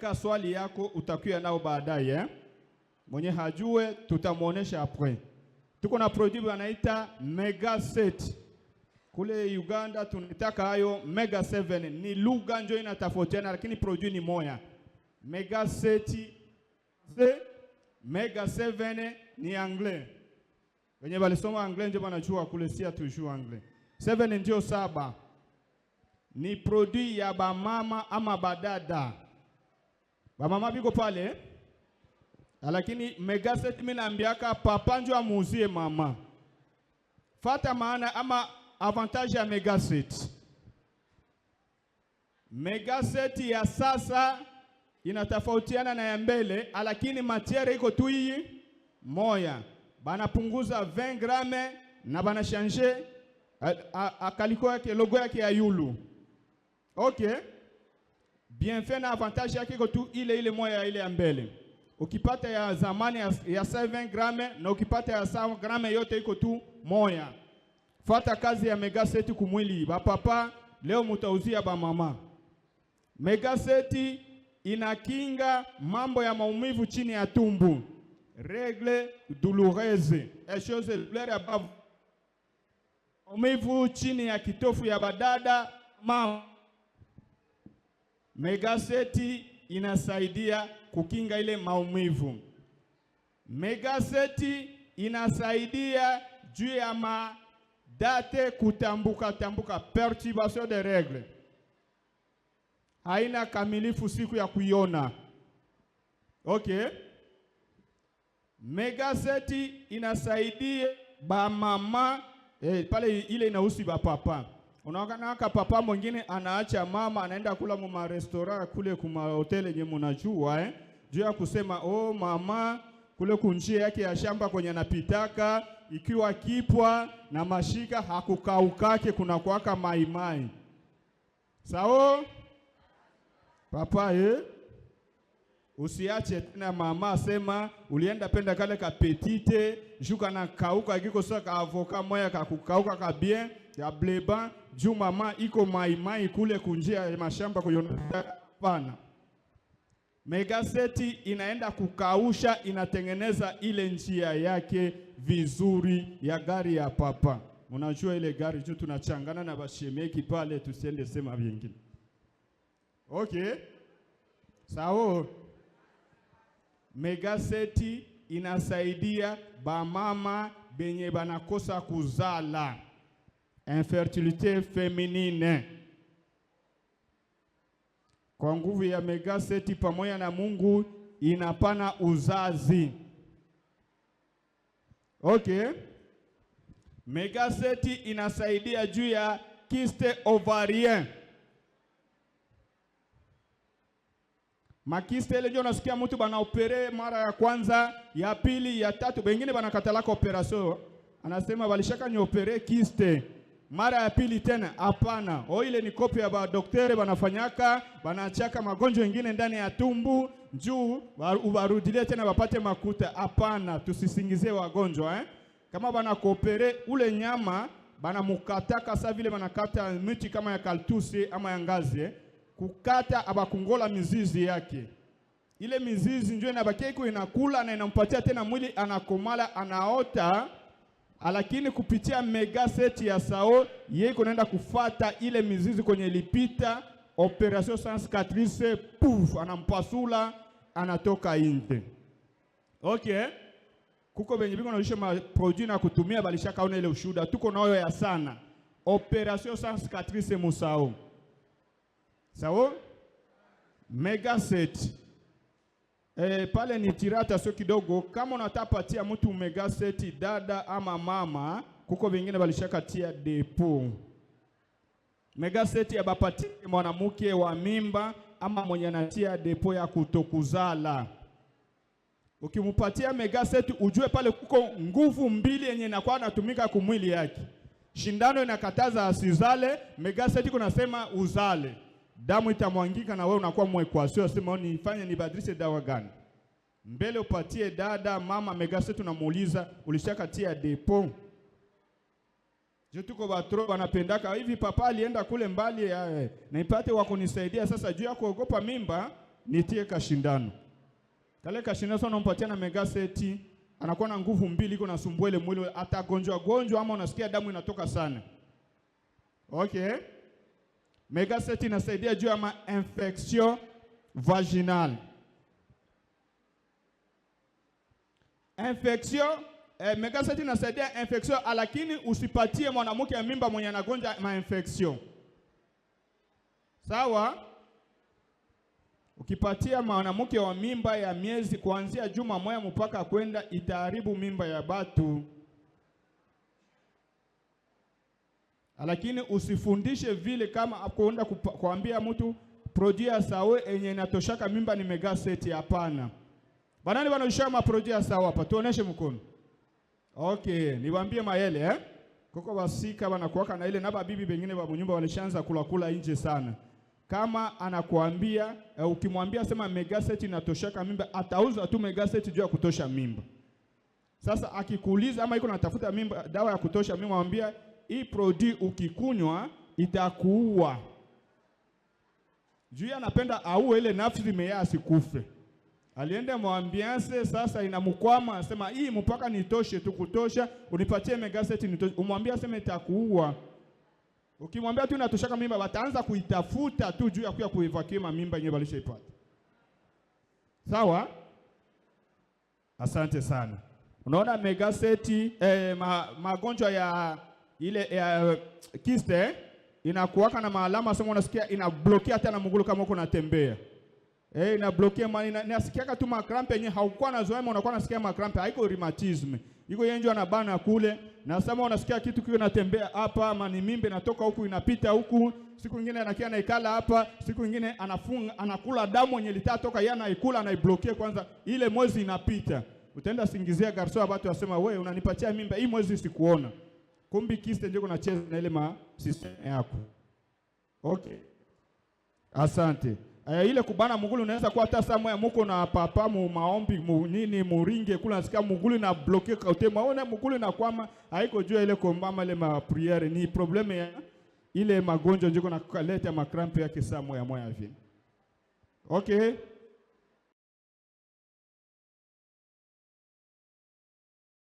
weka swali yako utakuya nao baadaye. Mwenye hajue tutamuonesha après. Tuko na produit wanaita Mega 7. Kule Uganda tunataka hayo Mega 7, ni lugha ndio inatofautiana lakini produit ni moja. Mega 7 Mega 7 ni anglais. Wenye walisoma anglais ndio wanajua, kule sia tujua anglais. 7 ndio 7. Ni produit ya bamama ama badada. Bamama biko pale. Lakini Mega 7 mimi naambiaka papa ndio amuuzie mama. Fata maana ama avantage ya Mega 7. Mega 7 ya sasa inatofautiana na ya mbele, lakini matiere iko tu hii moya. Banapunguza 20 grame na bana changer akaliko yake, logo yake ya yulu. Okay. Bien fait, na avantage yake iko tu ile moya ile ya mbele. Ukipata ya zamani ya 7 grame na ukipata ya 100 grame yote iko tu moya. Fata kazi ya Mega 7 kumwili. Ba papa leo mutauzia ba mama. Mega 7 inakinga mambo ya maumivu chini ya tumbo. Règle douloureuse. Et chose douleur above. Maumivu chini ya kitofu ya badada mama. Mega 7 inasaidia kukinga ile maumivu. Mega 7 inasaidia juu ya date kutambuka perturbation de règles. Haina kamilifu siku ya kuiona. Okay. Mega 7 inasaidia ba mama pale ile inahusu ba papa. Unaona papa mwingine anaacha mama anaenda kula mu restaurant kule kuma hotel yenye mnajua juu ya kusema oh mama kule kunjia yake ya shamba kwenye anapitaka ikiwa kipwa na mashika hakukaukake kuna kuaka maimai. Sawa? Papa usiache tena mama sema ulienda penda kale ka petite juka na kauka ikiko soka avoka moya kakukauka ka bien ya bleba juu mama iko maimai kule kunjia ya mashamba kuyona pana. Mega 7 inaenda kukausha, inatengeneza ile njia yake vizuri ya gari ya papa. Unajua ile gari juu tunachangana na bashemeki pale tusiende sema vingine. Okay. Sawa. Mega 7 inasaidia ba mama benye banakosa kuzala. Infertilité féminine. Kwa nguvu ya Mega 7 pamoja na Mungu inapana uzazi. Okay. Mega 7 inasaidia juu ya kyste ovarien. Makiste ile ndio unasikia mtu bana opere mara ya kwanza, ya pili, ya tatu, wengine banakatalaka operation. Anasema balishaka ni opere kyste. Mara ya pili tena hapana. Ile ni kopi ya ba daktari banafanyaka, banachaka magonjwa mengine ndani ya tumbu, juu ubarudilie tena bapate makuta. Hapana, tusisingizie wagonjwa Kama bana koopere ule nyama bana mukataka sa vile banakata miti kama ya kaltusi ama ya ngazi kukata abakungola mizizi yake. Ile mizizi ndio inabakia iko inakula na inampatia tena mwili anakomala anaota. Lakini kupitia Mega 7 ya sao yeye kunaenda kufata ile mizizi kwenye lipita operation sans cicatrice pouf anampasula anatoka nje. Okay. Kuko benye biko naisha ma produit na kutumia balishaka ona ile ushuda tuko nayo ya sana. Operation sans cicatrice musao. Sawa? Mega 7. Pale ni tirata sio kidogo. Kama unatapatia mtu Mega 7 dada ama mama, kuko vingine balishaka tia depo. Mega 7 ya bapati mwanamke wa mimba ama mwenye anatia depo ya kutokuzala. Ukimupatia Mega 7 ujue pale kuko nguvu mbili yenye inakuwa inatumika kumwili yake. Shindano inakataza asizale, Mega 7 kunasema uzale. Damu itamwangika na wewe unakuwa mwekwaso, sema nifanye nibadilishe dawa gani? Mbele upatie dada mama Mega 7 tunamuuliza ulishakatia depo. Tuko batro wanapendaka hivi papa alienda kule mbali na ipate wako nisaidia sasa juu ya kuogopa mimba nitie kashindano. Kale kashindano sasa unampatia na Megaseti, anakuwa na nguvu mbili, iko nasumbua ile mwili, atagonjwa ama unasikia damu inatoka sana. Okay? Megaseti inasaidia juu ya infection vaginal. Megaseti inasaidia infection, lakini usipatie mwanamke ya mimba mwenye anagonja infection. Sawa? Ukipatia mwanamke wa mimba ya miezi kuanzia juma moja mpaka kwenda, itaharibu mimba ya batu. Lakini usifundishe vile kama kuenda kuambia mtu produit ya sawa yenye inatoshaka mimba ni Megaseti, hapana. Banani wanaoshia produit ya sawa hapa? Tuoneshe mkono. Okay, niwaambie maele Koko basika wanakuwaka na ile, na babibi bengine wa nyumba walishaanza kula nje sana. Kama anakuambia ukimwambia sema Megaseti inatoshaka mimba, atauza tu Megaseti juu ya kutosha mimba. Sasa akikuuliza ama iko natafuta mimba dawa ya kutosha mimba, mwambia hii produit ukikunywa itakuua. Juu anapenda auwe ile nafsi imeya asikufe. Alienda mwambianse, sasa inamkwama, anasema hii mpaka nitoshe tu, kutosha unipatie Megaseti nitoshe. Umwambia sema itakuua. Ukimwambia tu inatoshaka mimba, wataanza kuitafuta tu juu ya kuya kuivakima mimba yenyewe walishaipata. Sawa? Asante sana. Unaona Megaseti magonjwa ya ile kiste inakuwaka na maalama, sema unasikia inablokea hata na mgulu kama uko natembea. Inablokea nasikiaka tu makrampe yenyewe haukuwa na zoea, unakuwa nasikia makrampe, haiko rheumatism. Iko yenyewe anabana kule, na sema unasikia kitu kile natembea hapa, ama ni mimbe natoka huku inapita huku, siku nyingine anakia naikala hapa, siku nyingine anafunga anakula damu yenye litatoka yana ikula na iblokea kwanza, ile mwezi inapita. Utaenda singizia garso watu wasema wewe unanipatia mimba hii mwezi sikuona. Kumbi kiste ndio kunacheza na ile system yako. Okay. Asante. Ile kubana mugulu unaweza kuwa hata samwe muko na papa maombi nini muringe kula nasikia mugulu na bloquer kautema, ona mugulu na kwama haiko jua ile kombama ile priere, ni probleme ya ile magonjwa njiko na kuleta makrampe yake samwe ya moya vile. Okay.